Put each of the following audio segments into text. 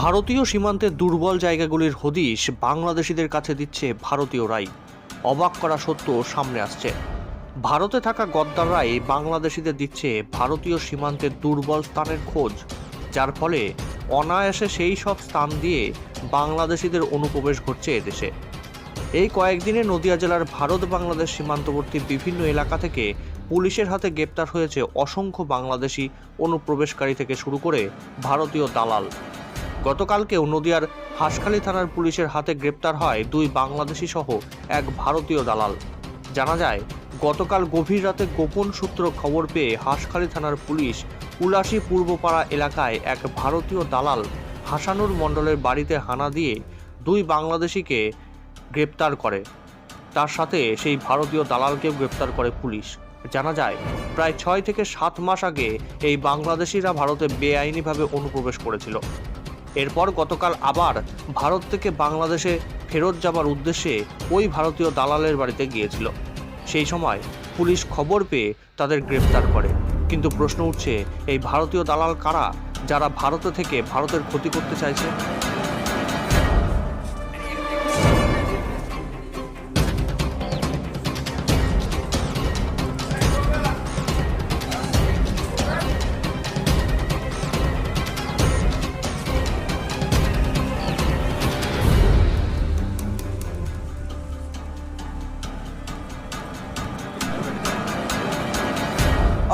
ভারতীয় সীমান্তের দুর্বল জায়গাগুলির হদিশ বাংলাদেশিদের কাছে দিচ্ছে ভারতীয়রাই। অবাক করা সত্য সামনে আসছে। ভারতে থাকা গদ্দাররাই বাংলাদেশিদের দিচ্ছে ভারতীয় সীমান্তের দুর্বল স্থানের খোঁজ, যার ফলে অনায়াসে সেই সব স্থান দিয়ে বাংলাদেশিদের অনুপ্রবেশ ঘটছে এদেশে। এই কয়েকদিনে নদিয়া জেলার ভারত বাংলাদেশ সীমান্তবর্তী বিভিন্ন এলাকা থেকে পুলিশের হাতে গ্রেপ্তার হয়েছে অসংখ্য বাংলাদেশি অনুপ্রবেশকারী থেকে শুরু করে ভারতীয় দালাল। গতকালকেও নদিয়ার হাঁসখালী থানার পুলিশের হাতে গ্রেপ্তার হয় দুই বাংলাদেশি সহ এক ভারতীয় দালাল। জানা যায়, গতকাল গভীর রাতে গোপন সূত্র খবর পেয়ে হাঁসখালী থানার পুলিশ উলাসী পূর্বপাড়া এলাকায় এক ভারতীয় দালাল হাসানুর মণ্ডলের বাড়িতে হানা দিয়ে দুই বাংলাদেশিকে গ্রেপ্তার করে। তার সাথে সেই ভারতীয় দালালকেও গ্রেপ্তার করে পুলিশ। জানা যায়, প্রায় 6 থেকে 7 মাস আগে এই বাংলাদেশিরা ভারতে বেআইনিভাবে অনুপ্রবেশ করেছিল। এরপর গতকাল আবার ভারত থেকে বাংলাদেশে ফেরত যাবার উদ্দেশ্যে ওই ভারতীয় দালালের বাড়িতে গিয়েছিল। সেই সময় পুলিশ খবর পেয়ে তাদের গ্রেপ্তার করে। কিন্তু প্রশ্ন উঠছে, এই ভারতীয় দালাল কারা, যারা ভারতে থেকে ভারতের ক্ষতি করতে চাইছে?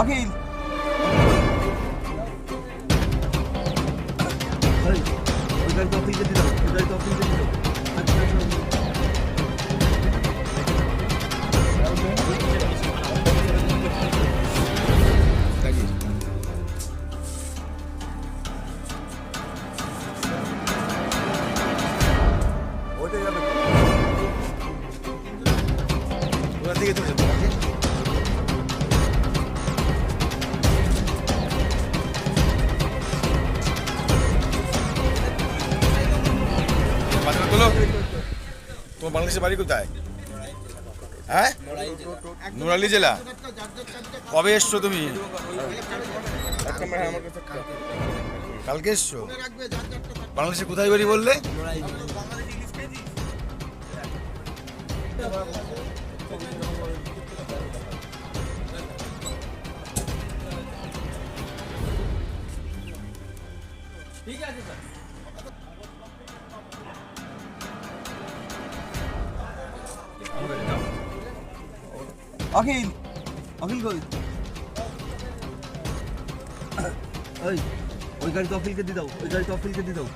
অখিল ওই গাড়ি তো অফিসে দিল, ওই গাড়ি তো অফিসে দিল। ওইটা যাবে ওখান থেকে চলে যাবে। তোমার বাংলাদেশের বাড়ি কোথায়? হ্যাঁ, নুরালি জেলা। কবে এসছো তুমি? কালকে এসছো। বাংলাদেশে কোথায় বাড়ি বললে? ঠিক আছে স্যার। অখিল অখিল কই? ওই গাড়ি তো অখিলকে দিয়ে দাও, ওই গাড়ি তো অখিলকে দিয়ে দাও।